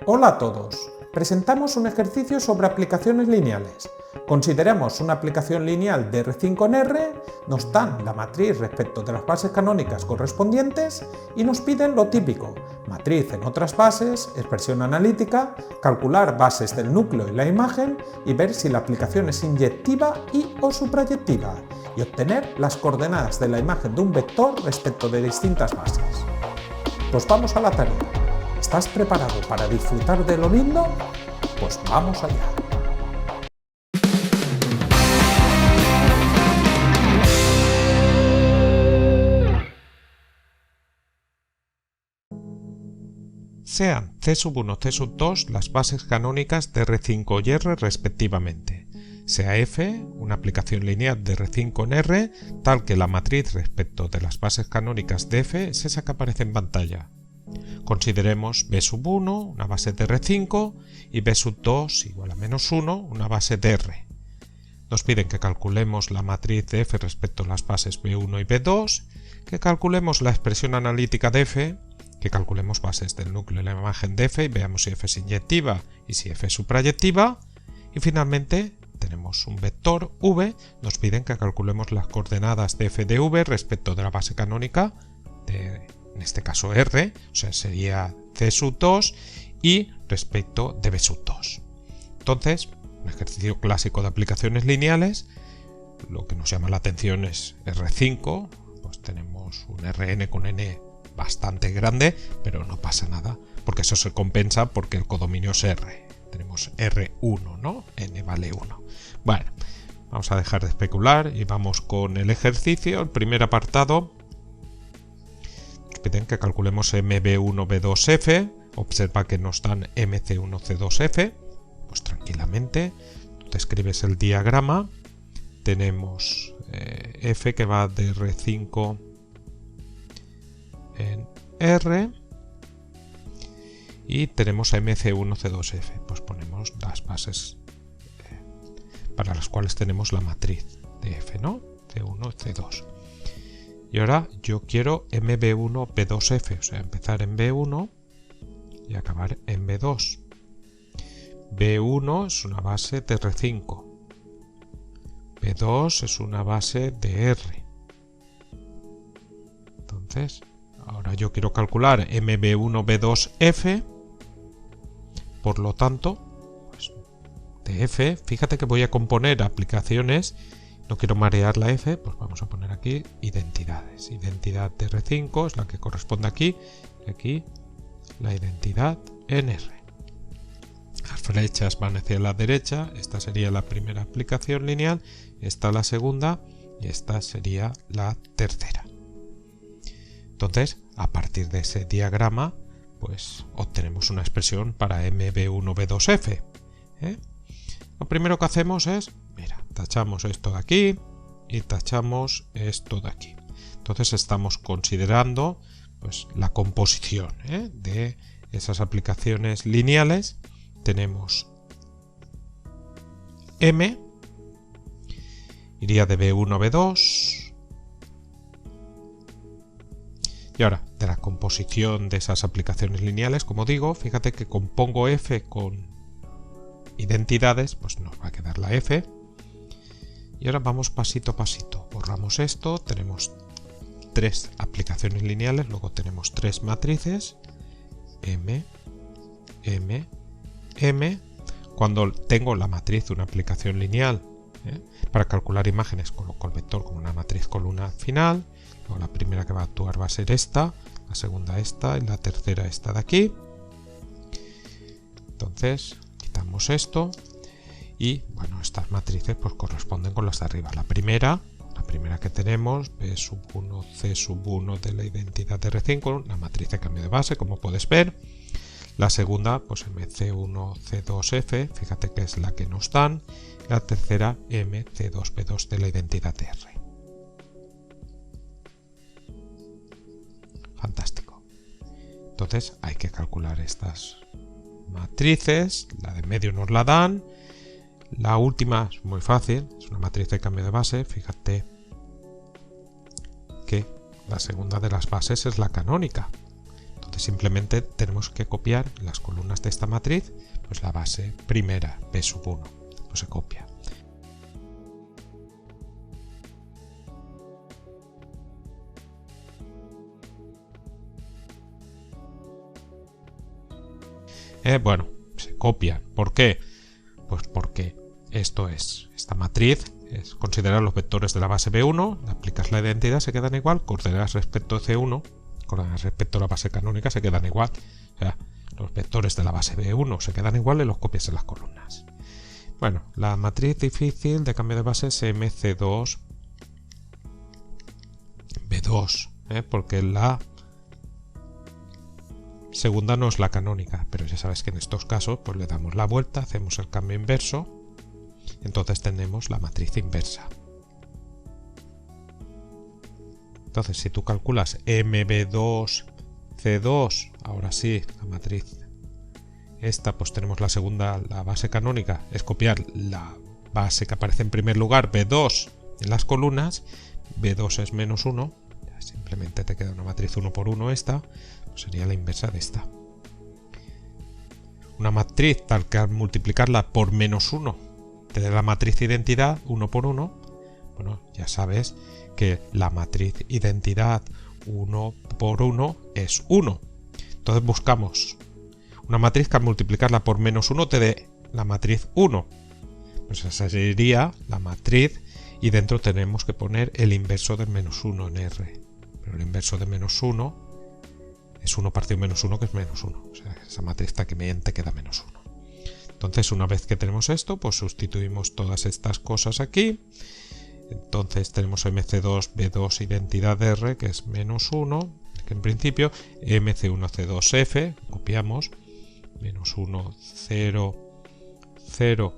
Hola a todos. Presentamos un ejercicio sobre aplicaciones lineales. Consideramos una aplicación lineal de R5 en R, nos dan la matriz respecto de las bases canónicas correspondientes y nos piden lo típico: matriz en otras bases, expresión analítica, calcular bases del núcleo y la imagen y ver si la aplicación es inyectiva o suprayectiva y obtener las coordenadas de la imagen de un vector respecto de distintas bases. Pues vamos a la tarea. ¿Estás preparado para disfrutar de lo lindo? Pues vamos allá. Sean C1, C2 las bases canónicas de R5 y R respectivamente. Sea F una aplicación lineal de R5 en R, tal que la matriz respecto de las bases canónicas de F es esa que aparece en pantalla. Consideremos B1 una base de R5 y B2 igual a -1 una base de R. Nos piden que calculemos la matriz de F respecto a las bases B1 y B2, que calculemos la expresión analítica de F, que calculemos bases del núcleo y la imagen de F y veamos si F es inyectiva y si F es suprayectiva, y finalmente tenemos un vector V, nos piden que calculemos las coordenadas de F de V respecto de la base canónica de, en este caso R, o sea sería C2 y respecto de B2. Entonces, un ejercicio clásico de aplicaciones lineales, lo que nos llama la atención es R5, pues tenemos un Rn con n bastante grande, pero no pasa nada, porque eso se compensa porque el codominio es R. Tenemos R1, ¿no? N vale 1. Bueno, vamos a dejar de especular y vamos con el ejercicio. El primer apartado, nos piden que calculemos MB1B2F. Observa que nos dan MC1C2F. Pues tranquilamente, tú te escribes el diagrama. Tenemos F que va de R5 en R y tenemos a MC1C2F, pues ponemos las bases para las cuales tenemos la matriz de F, ¿no? C1, C2. Y ahora yo quiero MB1B2F, o sea, empezar en B1 y acabar en B2. B1 es una base de R5, B2 es una base de R. Entonces, ahora yo quiero calcular MB1B2F, por lo tanto, pues, de F, fíjate que voy a componer aplicaciones, no quiero marear la F, pues vamos a poner aquí identidades. Identidad de R5 es la que corresponde aquí, y aquí la identidad en R. Las flechas van hacia la derecha, esta sería la primera aplicación lineal, esta la segunda y esta sería la tercera. Entonces, a partir de ese diagrama, pues obtenemos una expresión para MB1B2F. Lo primero que hacemos es, mira, tachamos esto de aquí y tachamos esto de aquí. Entonces estamos considerando pues, la composición de esas aplicaciones lineales. Tenemos M, iría de B1 a B2. Y ahora, de la composición de esas aplicaciones lineales, como digo, fíjate que compongo F con identidades, pues nos va a quedar la F. Y ahora vamos pasito a pasito. Borramos esto, tenemos tres aplicaciones lineales, luego tenemos tres matrices, M, M, M. Cuando tengo la matriz de una aplicación lineal, para calcular imágenes coloco el vector como una matriz columna final. Luego la primera que va a actuar va a ser esta, la segunda esta y la tercera esta de aquí. Entonces quitamos esto y bueno, estas matrices pues corresponden con las de arriba. La primera que tenemos, B1, C1 de la identidad de R5, la matriz de cambio de base, como puedes ver. La segunda, pues MC1, C2F, fíjate que es la que nos dan. La tercera, MC2B2 de la identidad de R. Fantástico. Entonces hay que calcular estas matrices. La de medio nos la dan. La última es muy fácil, es una matriz de cambio de base. Fíjate que la segunda de las bases es la canónica. Entonces simplemente tenemos que copiar las columnas de esta matriz, pues la base primera, P sub 1, pues se copia. Bueno, se copian. ¿Por qué? Pues porque esta matriz es considerar los vectores de la base B1, aplicas la identidad, se quedan igual, coordenadas respecto a C1, coordenadas respecto a la base canónica se quedan igual. O sea, los vectores de la base B1 se quedan igual y los copias en las columnas. Bueno, la matriz difícil de cambio de base es MC2 B2, porque la segunda no es la canónica, pero ya sabes que en estos casos pues le damos la vuelta, hacemos el cambio inverso, entonces tenemos la matriz inversa. Entonces si tú calculas MB2 C2, ahora sí, la matriz esta, pues tenemos la segunda, la base canónica, es copiar la base que aparece en primer lugar, B2, en las columnas, B2 es menos 1, simplemente te queda una matriz 1 por 1 esta, pues sería la inversa de esta. Una matriz tal que al multiplicarla por menos 1 te da la matriz identidad 1 por 1, bueno, ya sabes que la matriz identidad 1 por 1 es 1. Entonces buscamos una matriz que al multiplicarla por menos 1 te dé la matriz 1. Pues esa sería la matriz y dentro tenemos que poner el inverso del menos 1 en R. Pero el inverso de menos 1 es 1 partido menos 1, que es menos 1. O sea, esa matriz también te queda menos 1. Entonces, una vez que tenemos esto, pues sustituimos todas estas cosas aquí. Entonces tenemos MC2, B2, identidad de R, que es menos 1, que en principio MC1, C2, F, copiamos, menos 1, 0, 0,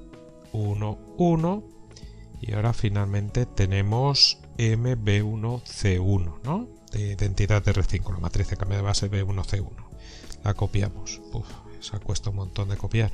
1, 1, y ahora finalmente tenemos MB1, C1, ¿no? De identidad de R5, la matriz de cambio de base B1, C1. La copiamos. Uf, esa cuesta un montón de copiar.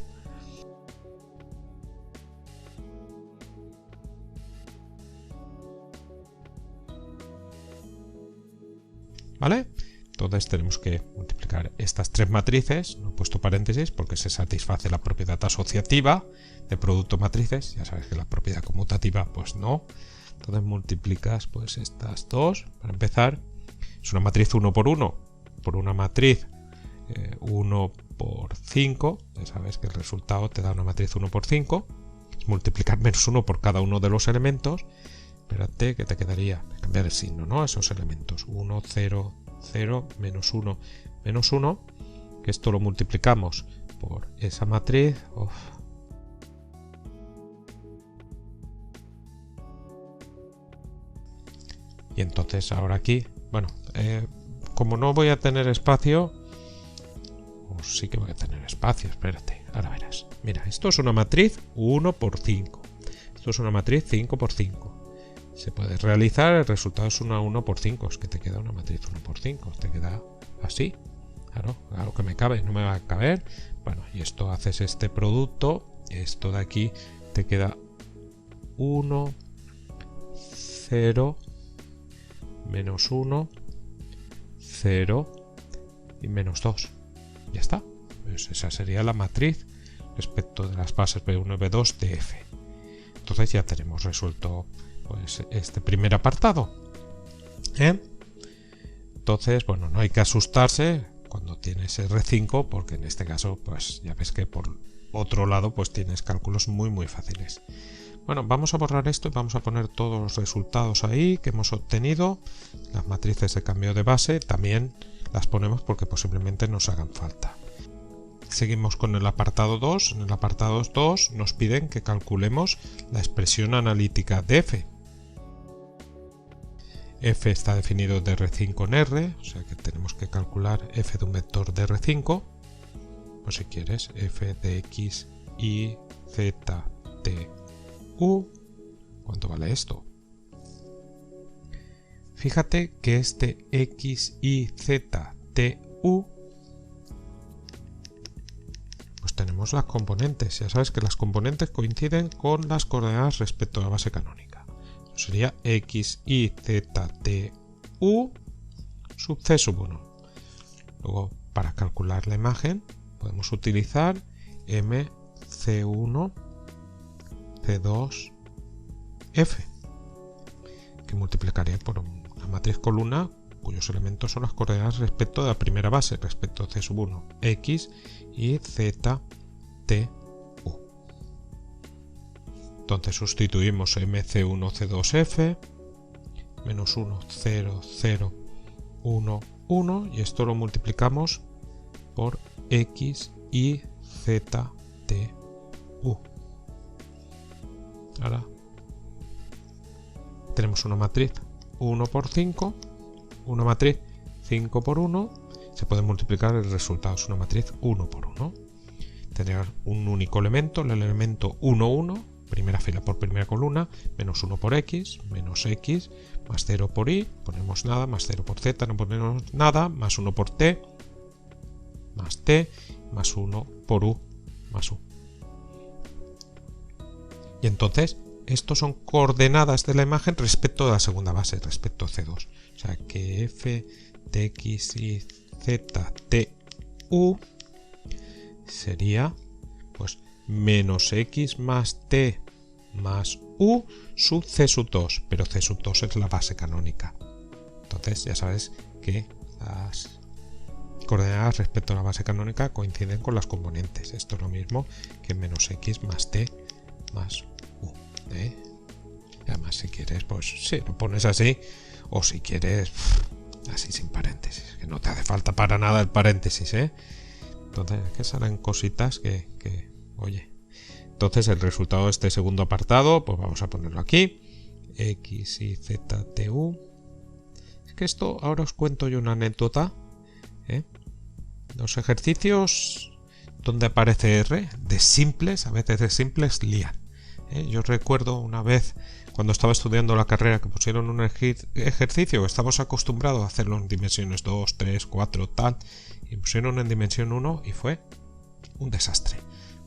¿Vale? Entonces tenemos que multiplicar estas tres matrices, no he puesto paréntesis porque se satisface la propiedad asociativa de producto matrices, ya sabes que la propiedad conmutativa pues no. Entonces multiplicas pues estas dos, para empezar, es una matriz 1 por 1, por una matriz 1 por 5, ya sabes que el resultado te da una matriz 1 por 5, es multiplicar menos 1 por cada uno de los elementos. Espérate, que te quedaría cambiar el signo, ¿no? Esos elementos, 1, 0, 0, menos 1, menos 1, que esto lo multiplicamos por esa matriz. Uf. Y entonces ahora aquí, bueno, como no voy a tener espacio, o sí que voy a tener espacio, espérate, ahora verás. Mira, esto es una matriz 1 por 5, esto es una matriz 5 por 5. Se puede realizar, el resultado es una 1 por 5, es que te queda una matriz 1 por 5, te queda así, claro que me cabe, no me va a caber. Bueno, y esto haces este producto, esto de aquí te queda 1, 0, menos 1, 0 y menos 2, ya está. Pues esa sería la matriz respecto de las bases B1 y B2 de F. Entonces ya tenemos resuelto pues este primer apartado. Entonces, bueno, no hay que asustarse cuando tienes R5, porque en este caso, pues ya ves que por otro lado, pues tienes cálculos muy fáciles. Bueno, vamos a borrar esto y vamos a poner todos los resultados ahí que hemos obtenido. Las matrices de cambio de base también las ponemos porque posiblemente nos hagan falta. Seguimos con el apartado 2. En el apartado 2 nos piden que calculemos la expresión analítica de F. F está definido de R5 en R, o sea que tenemos que calcular F de un vector de R5. Pues si quieres, F de X, Y, Z, T, U. ¿Cuánto vale esto? Fíjate que este X, Y, Z, T, U, pues tenemos las componentes. Ya sabes que las componentes coinciden con las coordenadas respecto a la base canónica. Sería X, Y, Z, T, U sub C sub 1. Luego para calcular la imagen podemos utilizar MC1 C2 F, que multiplicaría por una matriz columna cuyos elementos son las coordenadas respecto de la primera base, respecto a C1, X y Z, T, U. Entonces sustituimos MC1 C2 F, menos 1, 0, 0, 1, 1, y esto lo multiplicamos por X y Z, T, U. Ahora tenemos una matriz 1 por 5, una matriz 5 por 1, se puede multiplicar, el resultado es una matriz 1 por 1. Tendría un único elemento, el elemento 1, 1, primera fila por primera columna, menos 1 por X, menos X, más 0 por Y, ponemos nada, más 0 por Z, no ponemos nada, más 1 por T, más 1 por U, más U. Y entonces, estos son coordenadas de la imagen respecto de la segunda base, respecto a C2. O sea que F de X y Z, T, U sería pues menos X más T más U sub C sub 2, pero C sub 2 es la base canónica. Entonces ya sabes que las coordenadas respecto a la base canónica coinciden con las componentes. Esto es lo mismo que menos X más T más U. Además, si quieres, pues sí, lo pones así, o si quieres así sin paréntesis, que no te hace falta para nada el paréntesis, Entonces, que salen cositas que oye. Entonces, el resultado de este segundo apartado, pues vamos a ponerlo aquí, X y Z, T, U. Es que esto, ahora os cuento yo una anécdota, Los ejercicios donde aparece R, de simples, a veces de simples, lían. Yo recuerdo una vez cuando estaba estudiando la carrera que pusieron un ejercicio que estábamos acostumbrados a hacerlo en dimensiones 2, 3, 4, tal, y pusieron en dimensión 1 y fue un desastre,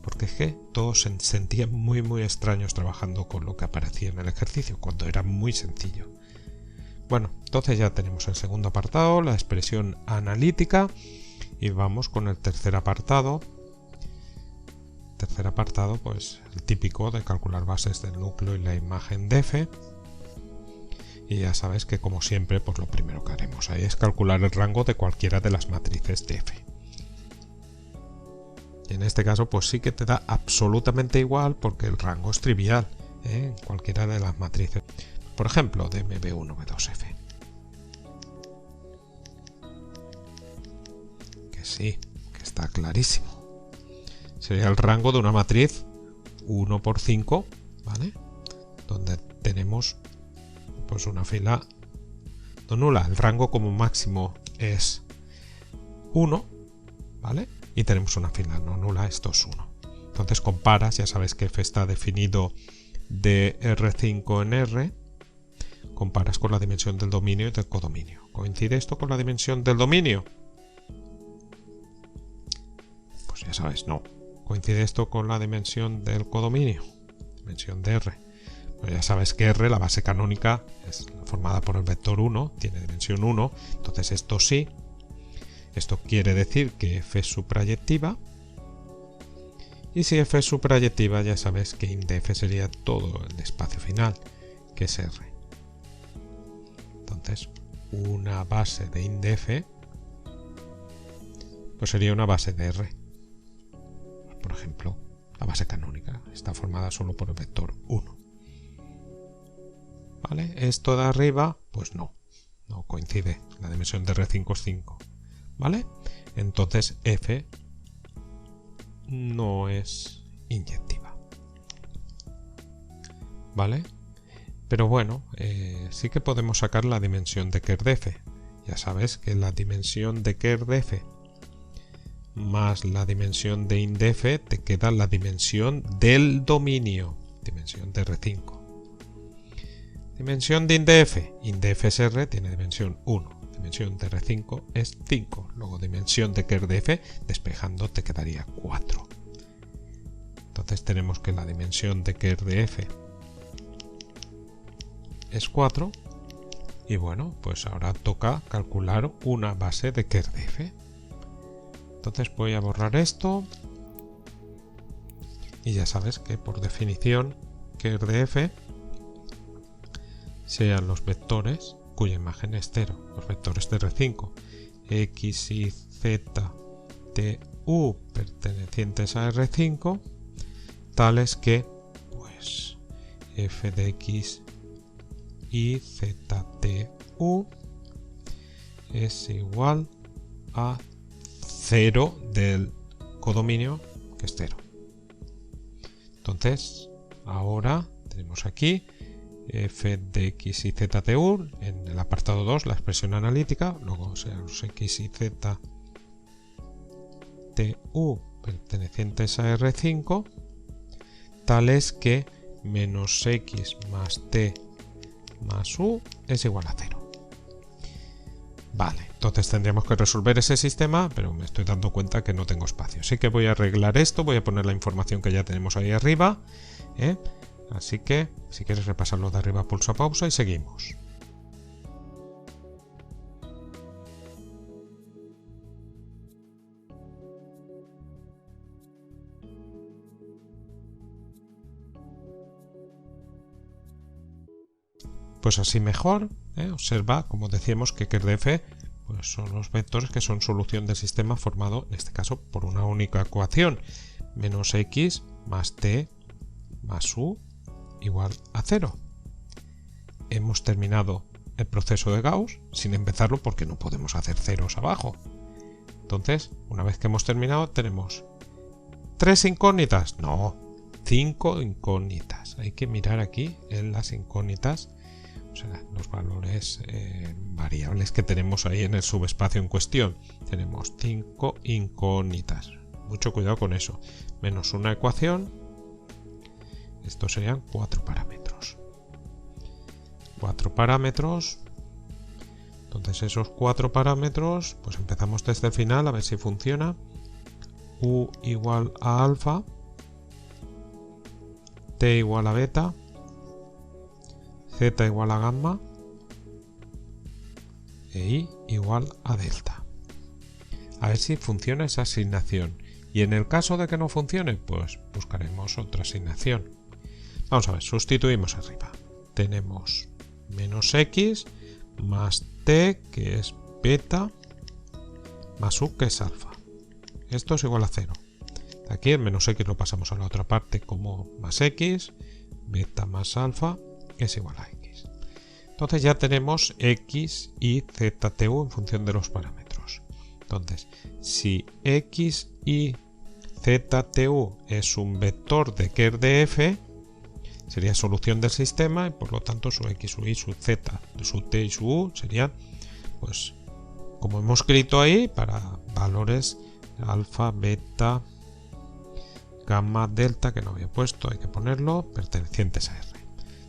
porque es que todos se sentían muy extraños trabajando con lo que aparecía en el ejercicio cuando era muy sencillo. Bueno, entonces ya tenemos el segundo apartado, la expresión analítica, y vamos con el tercer apartado. Tercer apartado, pues el típico de calcular bases del núcleo y la imagen de F. Y ya sabes que, como siempre, pues lo primero que haremos ahí es calcular el rango de cualquiera de las matrices de F. Y en este caso, pues sí que te da absolutamente igual porque el rango es trivial, en cualquiera de las matrices. Por ejemplo, de MB1, B2F. Que sí, que está clarísimo. Sería el rango de una matriz 1 por 5, ¿vale? Donde tenemos pues una fila no nula. El rango como máximo es 1, ¿vale? Y tenemos una fila no nula, esto es 1. Entonces comparas, ya sabes que F está definido de R5 en R, comparas con la dimensión del dominio y del codominio. ¿Coincide esto con la dimensión del dominio? Pues ya sabes, no. ¿Coincide esto con la dimensión del codominio? Dimensión de R. Pues ya sabes que R, la base canónica, es formada por el vector 1, tiene dimensión 1, entonces esto sí. Esto quiere decir que F es suprayectiva. Y si F es suprayectiva, ya sabes que INDF sería todo el espacio final, que es R. Entonces, una base de INDF pues sería una base de R. Por ejemplo, la base canónica está formada solo por el vector 1. ¿Vale? Esto de arriba, pues no coincide. La dimensión de R5 es 5. ¿Vale? Entonces F no es inyectiva. ¿Vale? Pero bueno, sí que podemos sacar la dimensión de Kerr de F. Ya sabes que la dimensión de Kerr de F más la dimensión de INDF te queda la dimensión del dominio, dimensión de R5. Dimensión de INDF, INDF es R, tiene dimensión 1, dimensión de R5 es 5, luego dimensión de Kerr de F, despejando te quedaría 4. Entonces tenemos que la dimensión de Kerr de F es 4, y bueno, pues ahora toca calcular una base de Kerr de F. Entonces voy a borrar esto. Y ya sabes que por definición kerr de f sean los vectores cuya imagen es 0, los vectores de R5, x, y, z, t, u pertenecientes a R5, tales que pues f de x, y, z, t, u es igual a 0 del codominio, que es 0. Entonces, ahora tenemos aquí f de x y z de u, en el apartado 2 la expresión analítica, luego serán los x y z de u pertenecientes a R5, tales que menos x más t más u es igual a 0. Vale, entonces tendríamos que resolver ese sistema, pero me estoy dando cuenta que no tengo espacio. Así que voy a arreglar esto, voy a poner la información que ya tenemos ahí arriba. Así que, si quieres repasarlo de arriba, pulsa pausa y seguimos. Pues así mejor, observa, como decíamos, que kerr de f pues son los vectores que son solución del sistema formado, en este caso, por una única ecuación, menos x más t más u igual a 0. Hemos terminado el proceso de Gauss sin empezarlo porque no podemos hacer ceros abajo. Entonces, una vez que hemos terminado, tenemos 3 incógnitas. No, 5 incógnitas. Hay que mirar aquí en las incógnitas, o sea, los valores variables que tenemos ahí en el subespacio en cuestión. Tenemos 5 incógnitas. Mucho cuidado con eso. Menos una ecuación. Estos serían 4 parámetros. 4 parámetros. Entonces esos 4 parámetros, pues empezamos desde el final a ver si funciona. U igual a alfa. T igual a beta. Z igual a gamma. E I igual a delta. A ver si funciona esa asignación. Y en el caso de que no funcione, pues buscaremos otra asignación. Vamos a ver, sustituimos arriba. Tenemos menos x más t, que es beta, más u, que es alfa. Esto es igual a 0. Aquí el menos x lo pasamos a la otra parte como más x, beta más alfa, que es igual a x. Entonces ya tenemos x y ztu en función de los parámetros. Entonces, si x y ztu es un vector de kerr de f, sería solución del sistema y por lo tanto su x, su y, su z, su t y su u serían, pues, como hemos escrito ahí, para valores alfa, beta, gamma, delta, que no había puesto, hay que ponerlo, pertenecientes a R.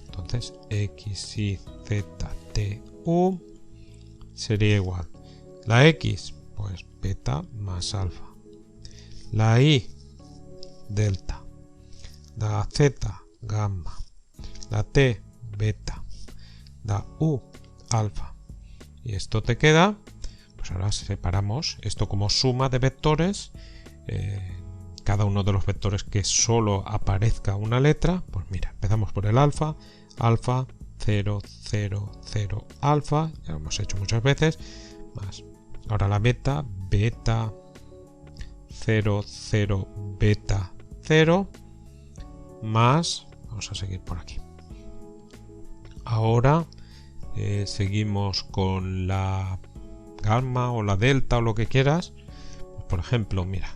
Entonces, x, y, z, t, u sería igual. La x, pues beta más alfa. La y, delta. La z, gamma. La t, beta. La u, alfa. Y esto te queda, pues ahora separamos esto como suma de vectores. Cada uno de los vectores que solo aparezca una letra, pues mira, empezamos por el alfa, alfa, 0, 0, 0, alfa, ya lo hemos hecho muchas veces, más. Ahora la beta, beta, 0, 0, beta, 0, más, vamos a seguir por aquí. Ahora seguimos con la gamma o la delta o lo que quieras. Pues por ejemplo, mira,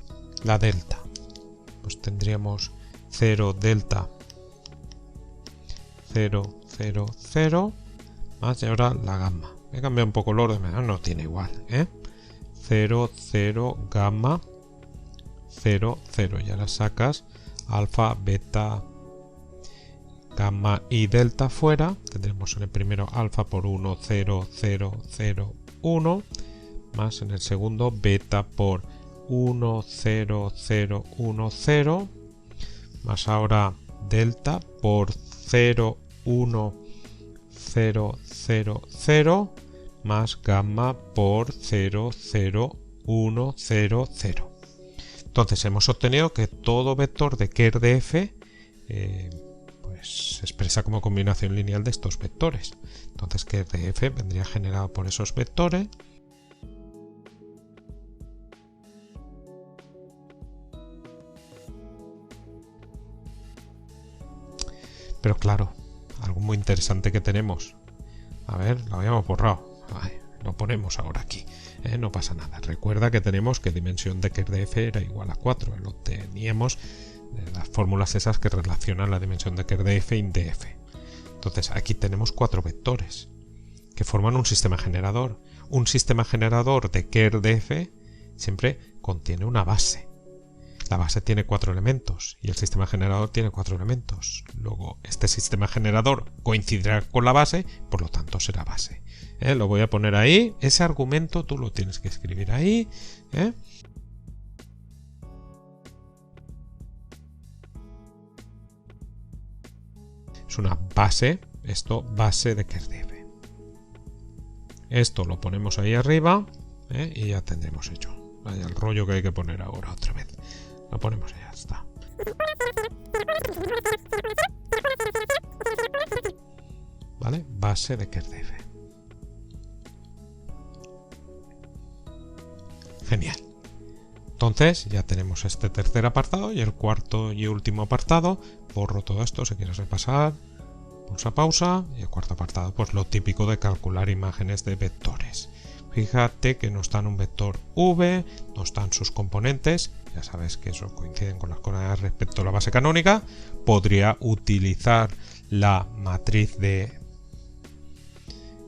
la delta. Pues tendríamos 0 delta 0, 0, 0 más, y ahora la gamma. He cambiado un poco el orden, no tiene igual, 0, 0, gamma 0, 0, ya la sacas, alfa, beta, gamma y delta fuera. Tendremos en el primero alfa por 1, 0, 0, 0, 1, más en el segundo beta por 1, 0, 0, 1, 0, más ahora delta por 0, 1, 0, 0, 0, más gamma por 0, 0, 1, 0, 0. Entonces hemos obtenido que todo vector de ker de f pues se expresa como combinación lineal de estos vectores. Entonces ker de f vendría generado por esos vectores. Pero claro, algo muy interesante que tenemos. A ver, lo habíamos borrado. Ay, lo ponemos ahora aquí. No pasa nada. Recuerda que tenemos que dimensión de ker de f era igual a 4. Lo teníamos de las fórmulas esas que relacionan la dimensión de ker de f y de f. Entonces aquí tenemos 4 vectores que forman un sistema generador. Un sistema generador de ker de f siempre contiene una base. La base tiene 4 elementos y el sistema generador tiene 4 elementos. Luego, este sistema generador coincidirá con la base, por lo tanto será base. Lo voy a poner ahí. Ese argumento tú lo tienes que escribir ahí. Es una base, esto base de ker de f. Esto lo ponemos ahí arriba y ya tendremos hecho. Vaya el rollo que hay que poner ahora otra vez. Lo ponemos y ya está. ¿Vale? Base de ker de f. Genial. Entonces ya tenemos este tercer apartado y el cuarto y último apartado. Borro todo esto si quieres repasar. Pulsa pausa. Y el cuarto apartado, pues lo típico de calcular imágenes de vectores. Fíjate que no está en un vector v, no están sus componentes, ya sabes que eso coinciden con las coordenadas respecto a la base canónica. Podría utilizar la matriz de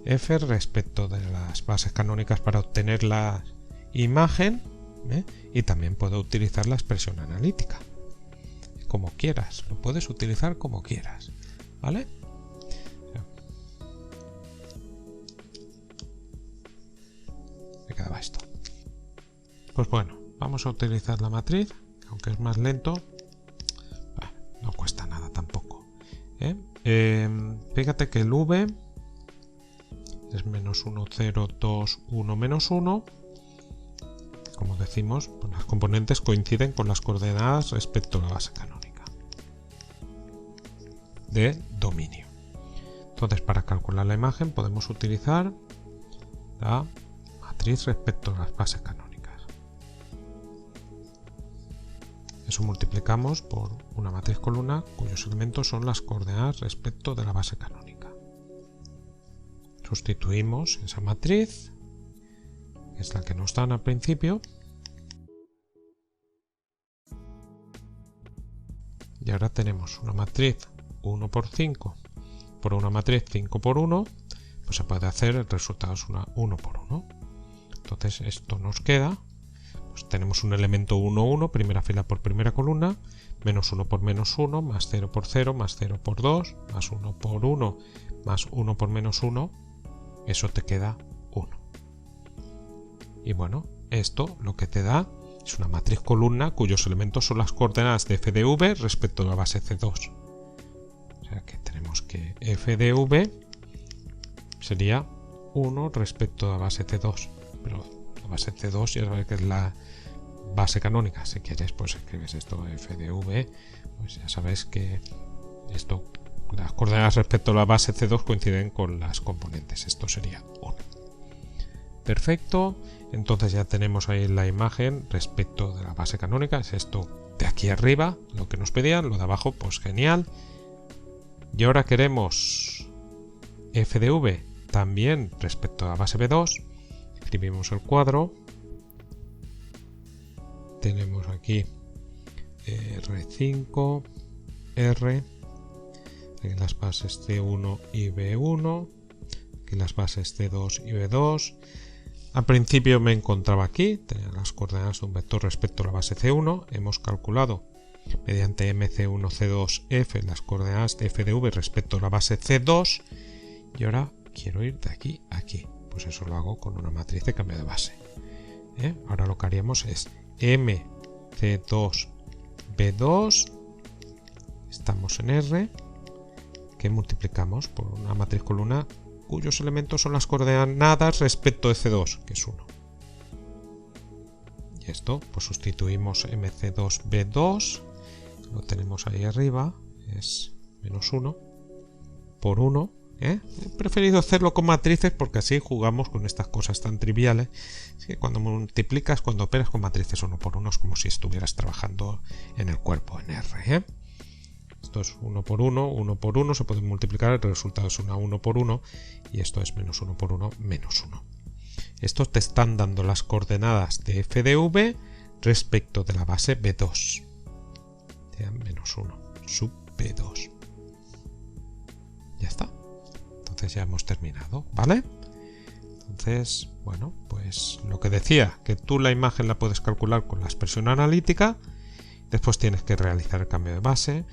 f respecto de las bases canónicas para obtener la imagen, y también puedo utilizar la expresión analítica. Como quieras, lo puedes utilizar como quieras, ¿vale? Me quedaba esto. Pues bueno, vamos a utilizar la matriz, aunque es más lento, no cuesta nada tampoco. Fíjate que el v es menos 1, 0, 2, 1, menos 1. Como decimos, pues las componentes coinciden con las coordenadas respecto a la base canónica de dominio. Entonces, para calcular la imagen podemos utilizar la matriz respecto a las bases canónicas. Eso multiplicamos por una matriz columna cuyos elementos son las coordenadas respecto de la base canónica. Sustituimos esa matriz, que es la que nos dan al principio, y ahora tenemos una matriz 1 por 5 por una matriz 5 por 1, pues se puede hacer el resultado es una 1 por 1. Entonces esto nos queda, pues tenemos un elemento 1, 1, primera fila por primera columna, menos 1 por menos 1, más 0 por 0, más 0 por 2, más 1 por 1, más 1 por menos 1, eso te queda 1. Y bueno, esto lo que te da es una matriz columna cuyos elementos son las coordenadas de f de v respecto a la base C2. O sea que tenemos que f de v sería 1 respecto a la base C2. Pero la base C2 ya sabes que es la base canónica. Si quieres, pues escribes esto f de v, pues ya sabes que esto, las coordenadas respecto a la base C2 coinciden con las componentes. Esto sería 1. Perfecto. Entonces ya tenemos ahí la imagen respecto de la base canónica. Es esto de aquí arriba, lo que nos pedían. Lo de abajo, pues genial. Y ahora queremos f de v también respecto a la base B2. Escribimos el cuadro. Tenemos aquí R5, R, aquí las bases C1 y B1, aquí las bases C2 y B2. Al principio me encontraba aquí, tenía las coordenadas de un vector respecto a la base C1. Hemos calculado mediante MC1C2F las coordenadas de f de v respecto a la base C2. Y ahora quiero ir de aquí a aquí. Pues eso lo hago con una matriz de cambio de base. Ahora lo que haríamos es MC2 B2. Estamos en R, que multiplicamos por una matriz columna cuyos elementos son las coordenadas respecto de C2, que es 1. Y esto, pues sustituimos MC2B2, lo tenemos ahí arriba, es menos 1 por 1. He preferido hacerlo con matrices porque así jugamos con estas cosas tan triviales. Es que cuando multiplicas, cuando operas con matrices 1 por 1 es como si estuvieras trabajando en el cuerpo en R. Esto es 1 por 1, 1 por 1, se puede multiplicar, el resultado es una 1 por 1 y esto es menos 1 por 1, menos 1. Estos te están dando las coordenadas de f de v respecto de la base B2. Menos 1 sub B2. Ya está. Entonces ya hemos terminado, ¿vale? Entonces, bueno, pues lo que decía, que tú la imagen la puedes calcular con la expresión analítica, después tienes que realizar el cambio de base.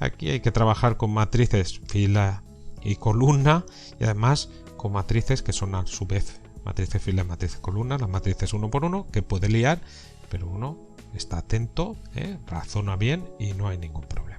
Aquí hay que trabajar con matrices fila y columna y además con matrices que son a su vez matrices fila y matrices columna, las matrices 1 por 1 que puede liar, pero uno está atento, razona bien y no hay ningún problema.